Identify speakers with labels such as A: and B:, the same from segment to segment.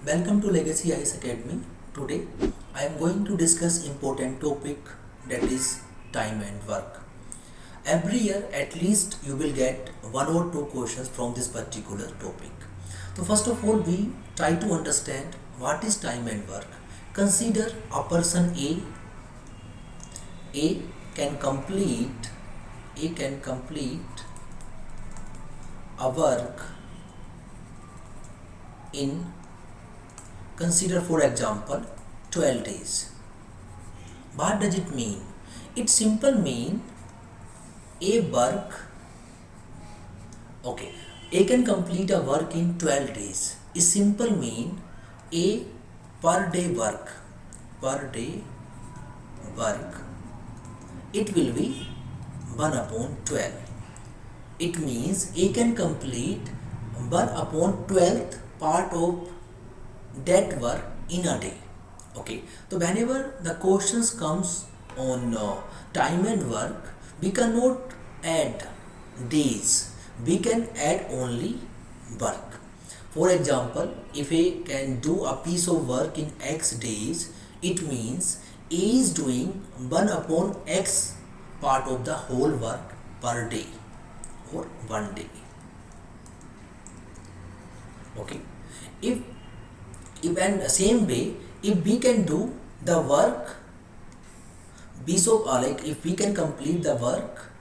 A: Welcome to Legacy IS Academy. Today I am going to discuss important topic, that is time and work. Every year at least you will get one or two questions from this particular topic. So first of all we try to understand what is time and work. Consider a person A can complete a work in, consider for example 12 days. What does it mean? It simple mean a work, okay, A can complete a work in 12 days. It simple mean a per day work, it will be 1 upon 12. It means A can complete 1 upon 12th part of that work in a day. Okay, so whenever the questions comes on time and work, we cannot add days, we can add only work. For example, if A can do a piece of work in X days, it means A is doing 1 upon X part of the whole work per day or one day. Okay, if and same way, if we can do the work B, so like if we can complete the work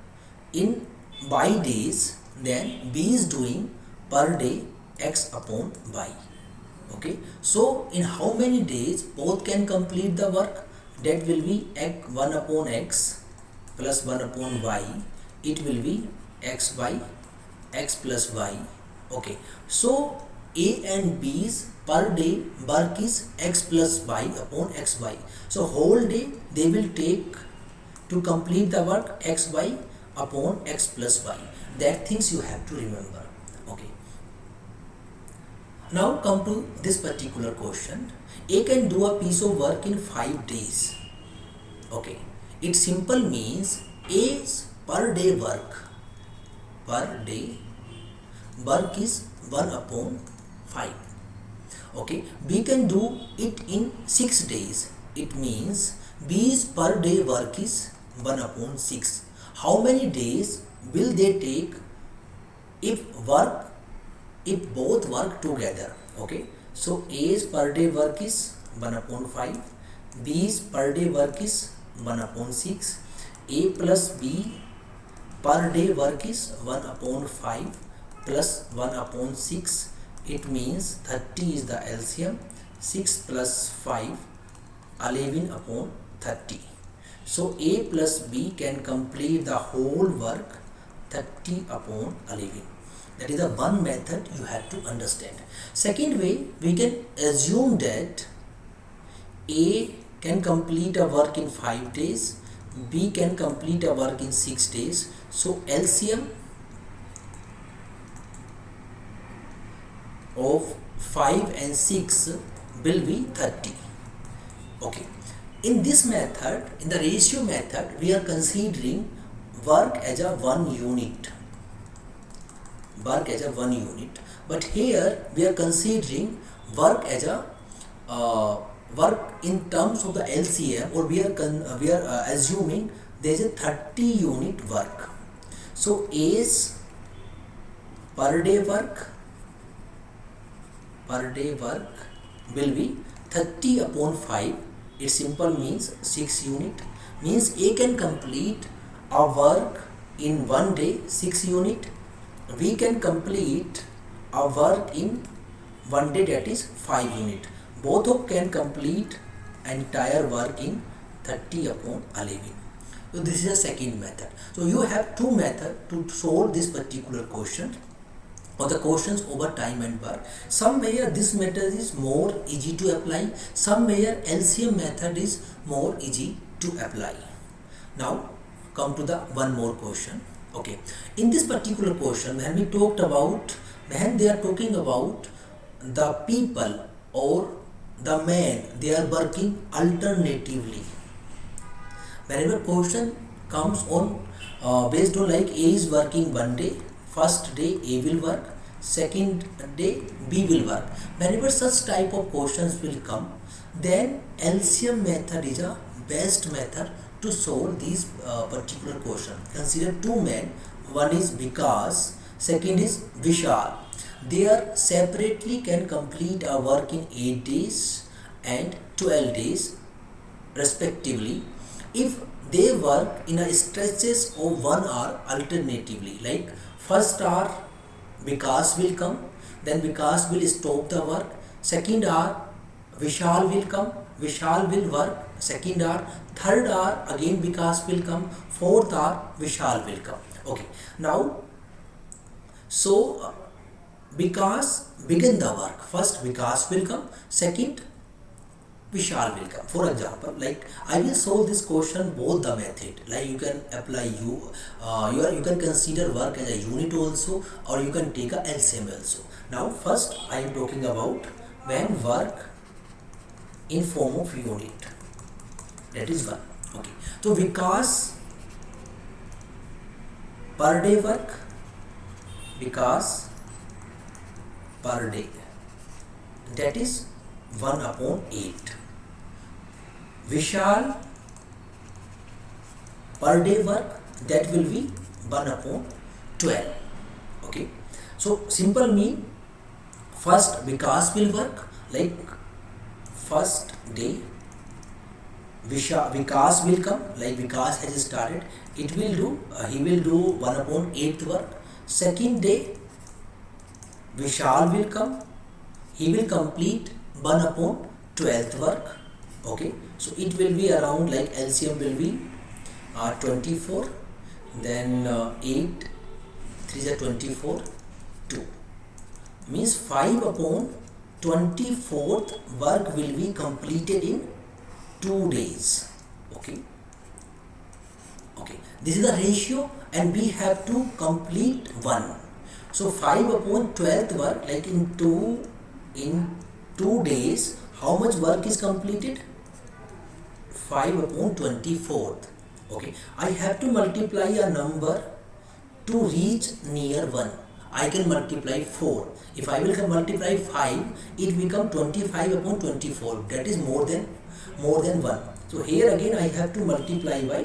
A: in y days, then B is doing per day X upon Y. Okay, so in how many days both can complete the work? That will be 1 upon X plus 1 upon Y. It will be X by X plus Y. Okay, so A and B's per day work is X plus Y upon XY. So whole day they will take to complete the work XY upon X plus Y. That things you have to remember. Okay. Now come to this particular question. A can do a piece of work in 5 days. Okay. It simple means A's per day work is 1 upon 5. Okay, B can do it in 6 days. It means B's per day work is 1 upon 6. How many days will they take if both work together? Okay, so A's per day work is 1 upon 5, B's per day work is 1 upon 6, A plus B per day work is 1 upon 5 plus 1 upon 6. It means 30 is the LCM. 6 plus 5, 11 upon 30. So A plus B can complete the whole work 30 upon 11. That is the one method you have to understand. Second way, we can assume that A can complete a work in 5 days, B can complete a work in 6 days. So LCM of 5 and 6 will be 30. Okay, in this method, in the ratio method, we are considering work as a one unit, but here we are considering work as a work in terms of the LCM, or we are assuming there is a 30 unit work. So A's per day work will be 30 upon 5. It simple means 6 unit. Means A can complete a work in 1 day 6 unit. We can complete a work in 1 day, that is 5 unit. Both of can complete entire work in 30 upon 11. So this is a second method. So you have two methods to solve this particular question, or the questions over time and work. Somewhere this method is more easy to apply, somewhere LCM method is more easy to apply. Now come to the one more question. Okay, in this particular question, when they are talking about the people or the man, they are working alternatively. Whenever question comes on based on like A is working 1 day, first day A will work, second day B will work. Whenever such type of questions will come, then LCM method is a best method to solve these particular question. Consider two men, one is Vikas, second is Vishal. They are separately can complete a work in 8 days and 12 days respectively if they work in a stretches of 1 hour alternatively. Like first hour Vikas will come, then Vikas will stop the work. Second hour Vishal will come, Vishal will work. Second hour, third hour again Vikas will come. Fourth hour Vishal will come. Okay. Now, so Vikas begin the work. First Vikas will come. Second Vishal will come. For example, like I will solve this question both the method. Like you can apply you can consider work as a unit also, or you can take a LCM also. Now first I am talking about when work in form of unit. That is one. Okay. So Vikas per day work. Vikas per day. That is 1/8. Vishal per day work, that will be 1/12. Okay. So simple mean first Vikas will work, like first day Vikas will come, like Vikas has started. It will do he will do 1/8 work. Second day Vishal will come, he will complete 1/12 work. Okay, so it will be around, like LCM will be 24, then 8 3 is 24, 2 means 5/24th work will be completed in 2 days. Okay, this is the ratio and we have to complete 1. So 5/12th work, like in 2 days, how much work is completed? 5/24th. Okay, I have to multiply a number to reach near 1. I can multiply 4. If I will multiply 5, it become 25/24. That is more than 1. So here again I have to multiply by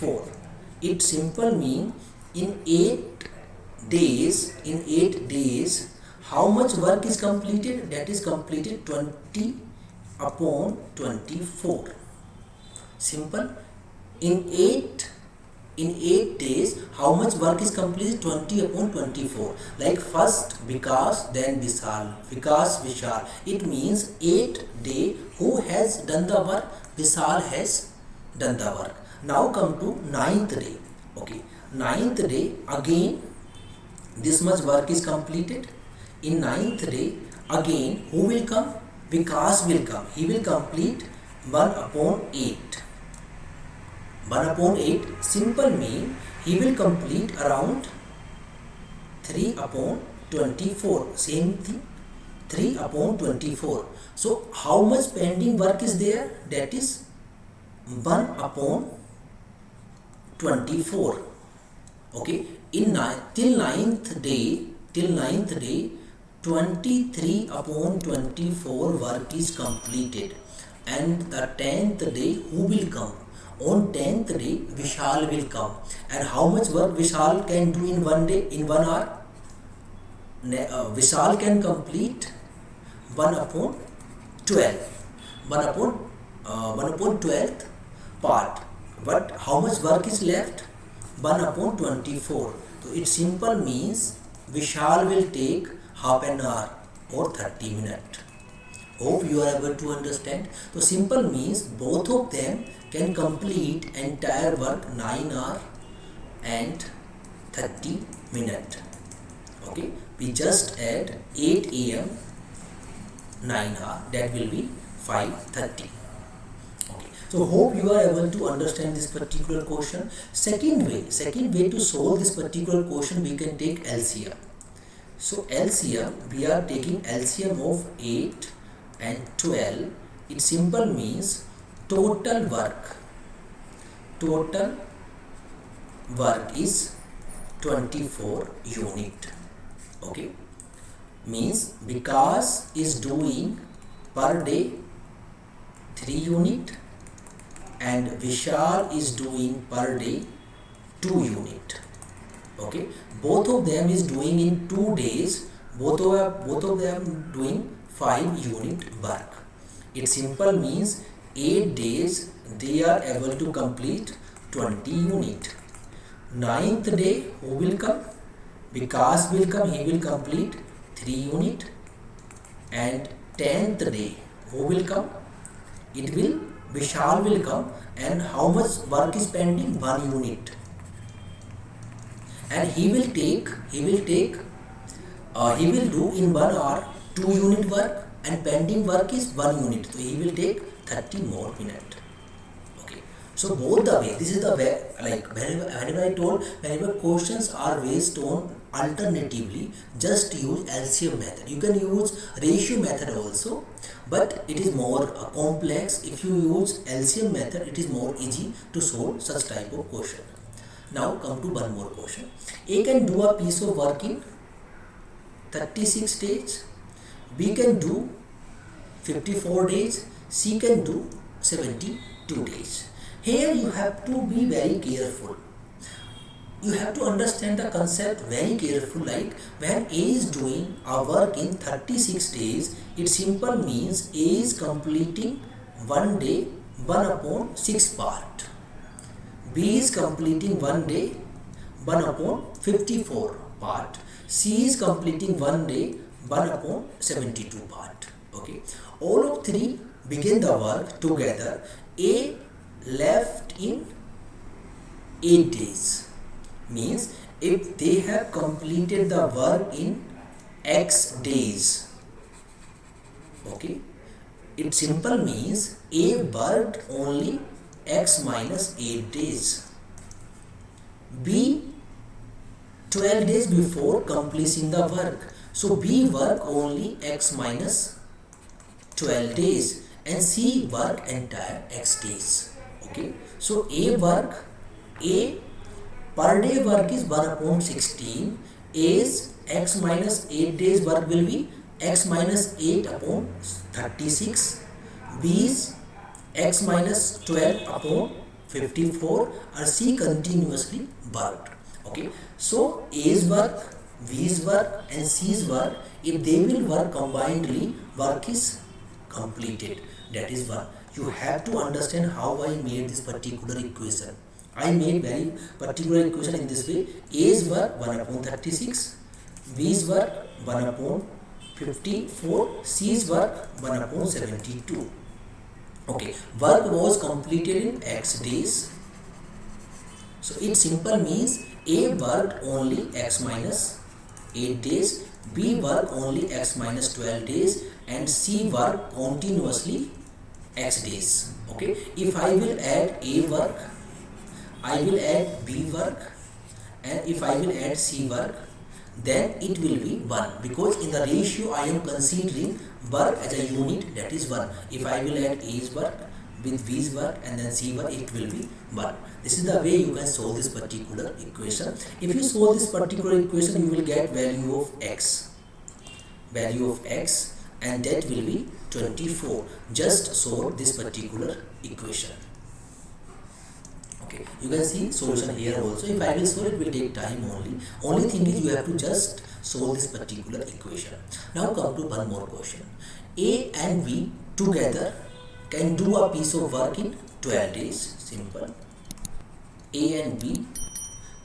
A: 4. It simple mean in 8 days how much work is completed? That is completed 20/24. Simple. In 8 days how much work is completed? 20/24. Like first Vikas, then Vishal, Vikas, Vishal. It means 8 day who has done the work? Vishal has done the work. Now come to 9th day. Okay, 9th day again this much work is completed. In 9th day again who will come? Vikas will come. He will complete 1/8. 1/8 simple mean he will complete around 3/24. Same thing, 3/24. So how much pending work is there? That is 1/24. Okay, till 9th day 23/24 work is completed. And the 10th day who will come? On 10th day Vishal will come. And how much work Vishal can do in 1 day, in 1 hour? Vishal can complete 1/12. 1/12th part. But how much work is left? 1/24. So it simple means Vishal will take half an hour or 30 minutes. Hope you are able to understand. So simple means both of them can complete entire work 9 hours and 30 minutes. Okay, we just add 8 AM 9 hours, that will be 5:30. Okay, so hope you are able to understand this particular question. Second way to solve this particular question, we can take LCM. So LCM, we are taking LCM of 8 and 12. It simple means total work is 24 unit. Okay, means Vikas is doing per day 3 unit and Vishal is doing per day 2 unit. Okay, both of them is doing in 2 days, both of them doing 5 unit work. It simple means 8 days they are able to complete 20 unit. 9th day who will come? Vikas will come, he will complete 3 unit. And 10th day who will come? It will Vishal will come, and how much work is pending? 1 unit. And he will do in 1 hour 2 unit work, and pending work is 1 unit, so he will take 30 more minutes. Okay, so both the way, this is the way, like whenever I told, whenever questions are based on alternatively, just use LCM method. You can use ratio method also, but it is more complex. If you use LCM method, it is more easy to solve such type of question. Now come to one more question. A can do a piece of work in 36 days, B can do 54 days, C can do 72 days. Here you have to be very careful. You have to understand the concept very careful. Like when A is doing a work in 36 days, it simple means A is completing 1 day 1 upon 6 part. B is completing 1 day 1 upon 54 part. C is completing 1 day 1 upon 72 part. Okay, all of three begin the work together. A left in 8 days, means if they have completed the work in X days, okay, it simple means A worked only X minus 8 days. B 12 days before completing the work, so B work only X minus 12 days, and C work entire X days. Okay, so A per day work is 1 upon 16. A's X minus 8 days work will be X minus 8 upon 36. B's X minus 12 upon 54, or C continuously worked. Okay, so A's work, B's work and C's work, if they will work combinedly, work is completed. That is one. You have to understand how I made this particular equation. I made very particular equation in this way. A's work 1 upon 36, B's work 1 upon 54, C's work 1 upon 72. Okay, work was completed in X days. So it simple means A worked only X minus 8 days, B worked only X minus 12 days, and C worked continuously X days. Okay, if I will add A work, I will add B work, and if I will add C work, then it will be 1, because in the ratio I am considering work as a unit, that is 1. If I will add A's work with B's work and then C work, it will be 1. This is the way you can solve this particular equation. If you solve this particular equation, you will get value of x, and that will be 24. Just solve this particular equation. Okay, you can see solution here also. If I will solve, it will take time only. Only thing is you have to just solve this particular equation. Now come to one more question. A and B together can do a piece of work in 12 days. Simple. A and B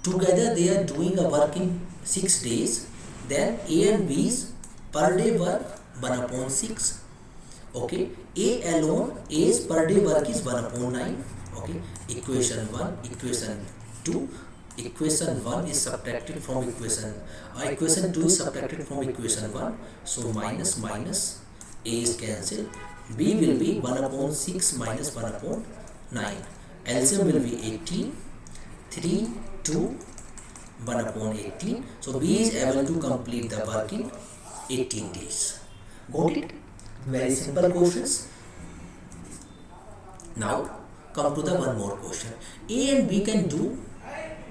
A: together they are doing a work in 6 days. Then A and B's per day work 1 upon 6. Okay, A alone, A's per day work is 1 upon 9. Okay, equation 1, equation 2. Equation 1 is subtracted from equation 2 is subtracted from equation 1. So minus A is cancelled. B will be 1 upon 6 minus 1 upon 9. LCM will be 18. 3, 2, 1 upon 18. So B is able to complete the work in 18 days. Got it? Very simple questions. Now come to the one more question. A and B can do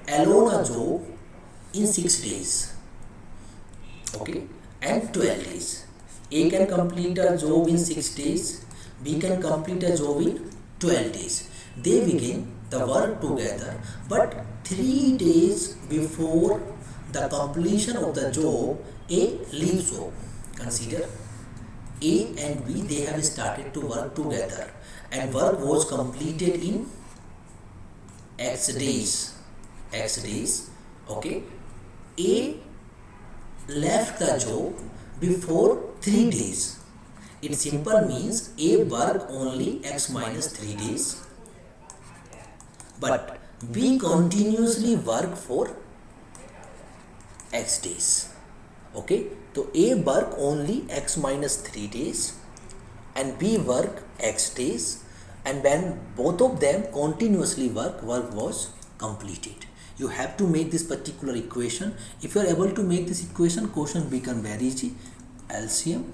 A: alone a job in 6 days. Okay, and 12 days. A can complete a job in 6 days, B can complete a job in 12 days. They begin the work together, but 3 days before the completion of the job, A leaves home. Consider A and B, they have started to work together and work was completed in X days. Okay. A left the job before 3 days. It simple means A work only X minus 3 days, but B continuously work for X days. Okay, so A work only X minus 3 days and B work X days, and when both of them continuously work was completed. You have to make this particular equation. If you are able to make this equation, question become very easy. LCM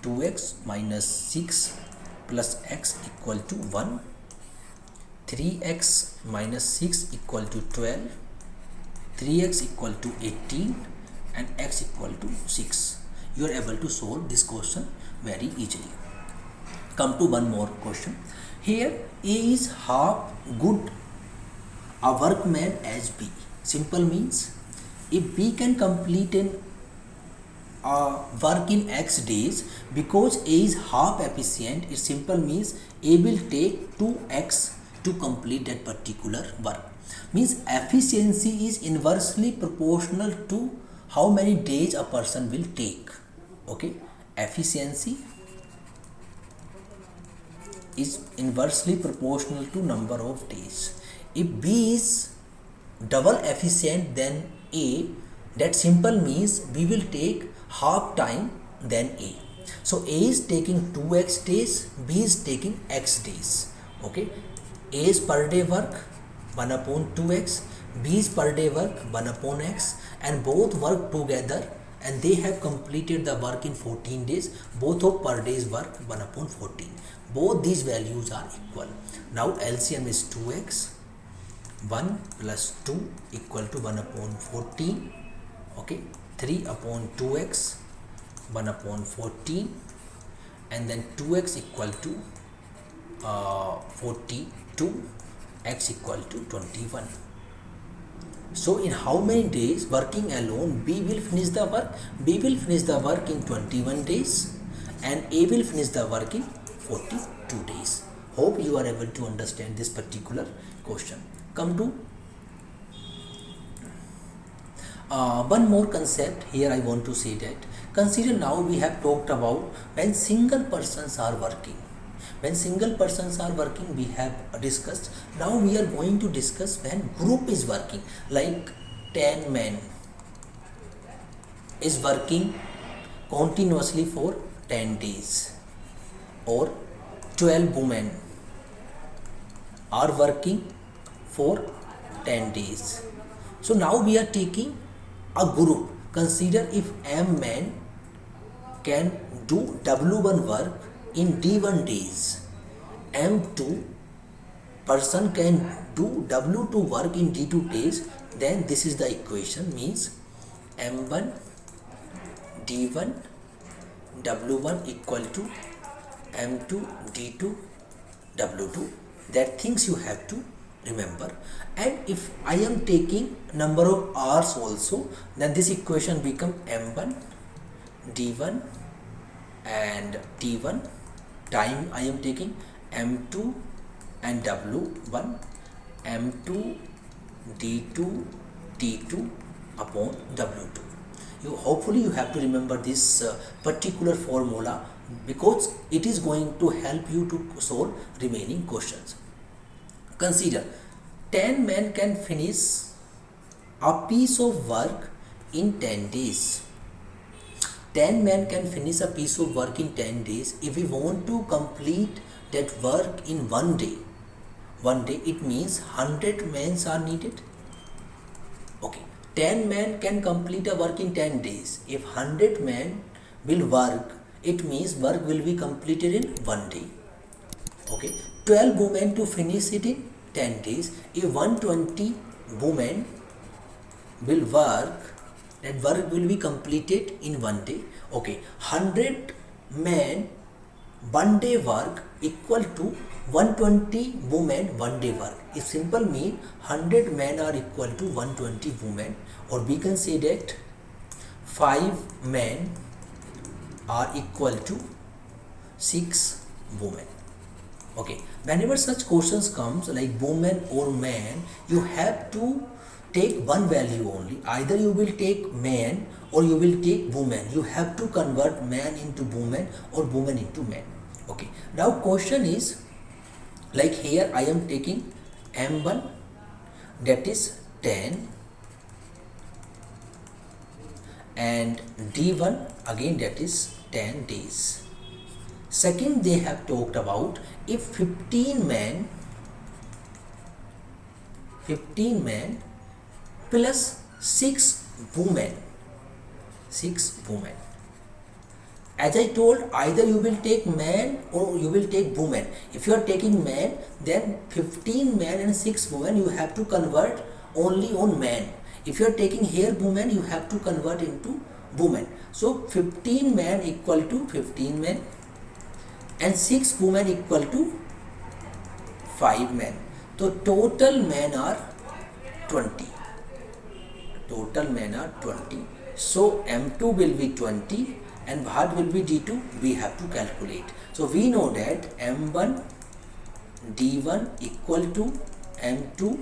A: 2x minus 6 plus x equal to 1, 3x minus 6 equal to 12, 3x equal to 18 and x equal to 6. You are able to solve this question very easily. Come to one more question. Here A is half good a workman as B. Simple means if B can complete an work in X days, because A is half efficient, it simple means A will take 2x to complete that particular work. Means efficiency is inversely proportional to how many days a person will take. Okay, efficiency is inversely proportional to number of days. If B is double efficient than A, that simple means B will take half time than A. So A is taking 2x days, B is taking x days. Okay, A's per day work 1 upon 2x, B's per day work 1 upon x, and both work together and they have completed the work in 14 days. Both of per day's work 1 upon 14. Both these values are equal. Now LCM is 2x, 1 plus 2 equal to 1 upon 14. Okay, 3 upon 2x 1 upon 14, and then 2x equal to 42, x equal to 21. So in how many days working alone B will finish the work? B will finish the work in 21 days and A will finish the work in 42 days. Hope you are able to understand this particular question. Come to one more concept here. I want to say that consider now we have talked about when single persons are working. When single persons are working we have discussed. Now we are going to discuss when group is working, like 10 men is working continuously for 10 days or 12 women are working for 10 days. So now we are taking a group. Consider if M men can do W1 work in D1 days, M2 person can do W2 work in D2 days, then this is the equation, means M1 D1 W1 equal to M2 D2 W2. That things you have to remember. And if I am taking number of hours also, then this equation become M1 D1 and T1 time I am taking M2 and W1 M2 D2 T2 upon W2. Hopefully you have to remember this particular formula, because it is going to help you to solve remaining questions. Consider 10 men can finish a piece of work in 10 days. 10 men can finish a piece of work in 10 days. If we want to complete that work in one day, it means 100 men are needed. Okay, 10 men can complete a work in 10 days. If 100 men will work, it means work will be completed in one day. Okay, 12 women to finish it in 10 days. If 120 women will work that work will be completed in 1 day. Okay, 100 men 1 day work equal to 120 women 1 day work. It simple mean 100 men are equal to 120 women, or we can say that 5 men are equal to 6 women. Okay, whenever such questions comes like woman or man, you have to take one value only. Either you will take man or you will take woman. You have to convert man into woman or woman into man. Okay, now question is like here I am taking M1, that is 10, and D1 again, that is 10 days. Second, they have talked about if 15 men plus 6 women. As I told, either you will take man or you will take woman. If you are taking man, then 15 men and 6 women you have to convert only on man. If you are taking here woman, you have to convert into woman. So 15 men equal to 15 men and 6 women equal to 5 men. So total men are 20. So M2 will be 20 and what will be D2? We have to calculate. So we know that M1 D1 equal to M2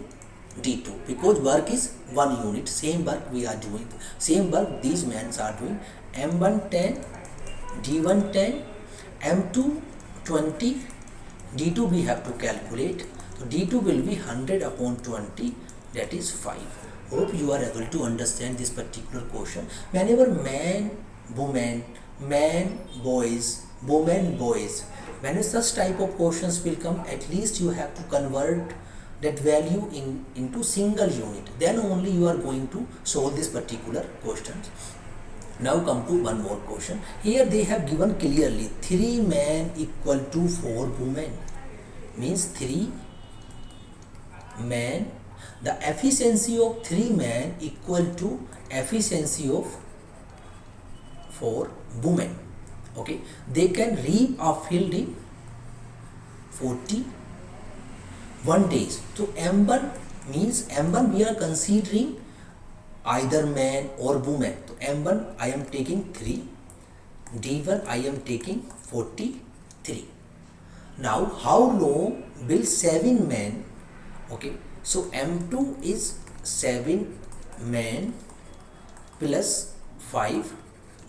A: D2, because work is 1 unit, same work we are doing, same work these men are doing. M1 10, D1 10, M2 20, D2 we have to calculate. So D2 will be 100 upon 20, that is 5. Hope you are able to understand this particular question. Whenever man, woman, man, boys, woman, boys, when such type of questions will come, at least you have to convert that value into single unit. Then only you are going to solve this particular question. Now come to one more question. Here they have given clearly 3 men equal to 4 women. Means 3 men. The efficiency of 3 men equal to efficiency of 4 women. Okay, they can reap a field in 41 days. So M1 means M1 we are considering either man or woman. So M1 I am taking 3, D1 I am taking 43. Now how long will 7 men? Okay, so M2 is 7 men plus 5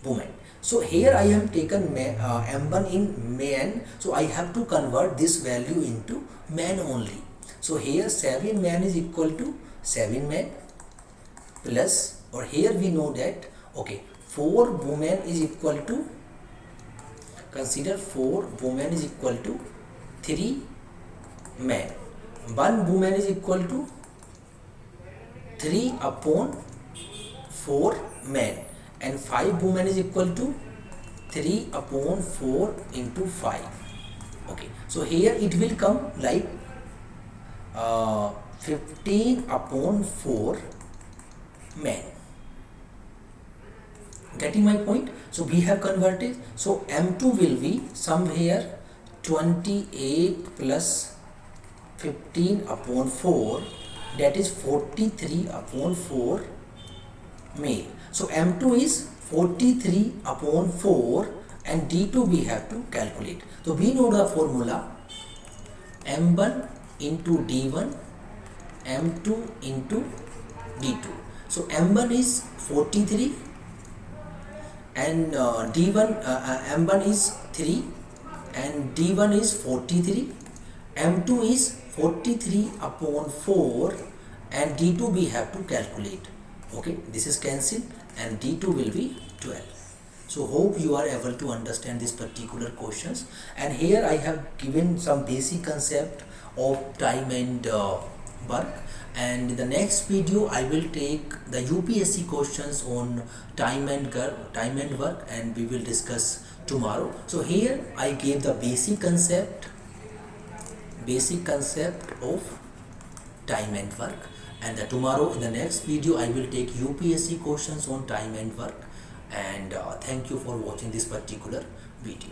A: women. So here I have taken M1 in man, so I have to convert this value into man only. So here 7 men is equal to 7 men plus, or here we know that, okay, 4 women is equal to, consider 4 women is equal to 3 men. 1 woman is equal to 3 upon 4 men, and 5 women is equal to 3 upon 4 into 5. Okay, so here it will come like 15 upon 4 men. Getting my point? So we have converted. So M2 will be somewhere 28 plus 15 upon 4, that is 43 upon 4 male. So M2 is 43 upon 4 and D2 we have to calculate. So we know the formula M1 into D1, M2 into D2. So M1 is 43 and D1 M1 is 3 and D1 is 43. M2 is 43 upon 4 and D2 we have to calculate. Okay, this is cancelled and D2 will be 12. So hope you are able to understand this particular questions. And here I have given some basic concept of time and work. And in the next video I will take the UPSC questions on time and work, and we will discuss tomorrow. So here I gave the basic concept of time and work. And tomorrow in the next video I will take UPSC questions on time and work. And thank you for watching this particular video.